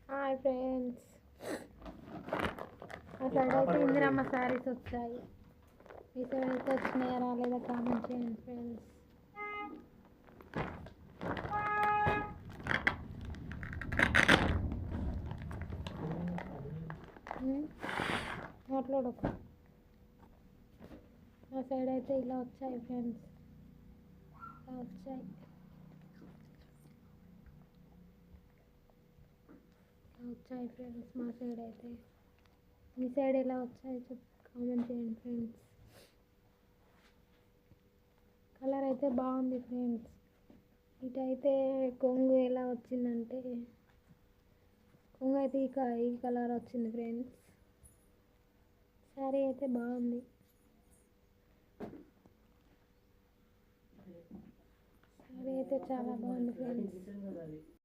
Hi friends, ఆ side అయితే ఇందిరమ్మ శారీస్ వచ్చాయి. ఈ సైడ్ అయితే వచ్చినాయా రాలేదా కామెంట్ చేయండి ఫ్రెండ్స్. మాట్లాడకు. ఆ సైడ్ అయితే ఇలా వచ్చాయి ఫ్రెండ్స్, ఇలా వచ్చాయి. వచ్చాయి ఫ్రెండ్స్ మా సైడ్ అయితే. మీ సైడ్ ఎలా వచ్చాయి కామెంట్ చేయండి ఫ్రెండ్స్. కలర్ అయితే బాగుంది ఫ్రెండ్స్. ఇటైతే కొంగు ఎలా వచ్చిందంటే, కొంగు అయితే ఈ కలర్ వచ్చింది ఫ్రెండ్స్. శారీ అయితే బాగుంది. శారీ అయితే చాలా బాగుంది ఫ్రెండ్స్.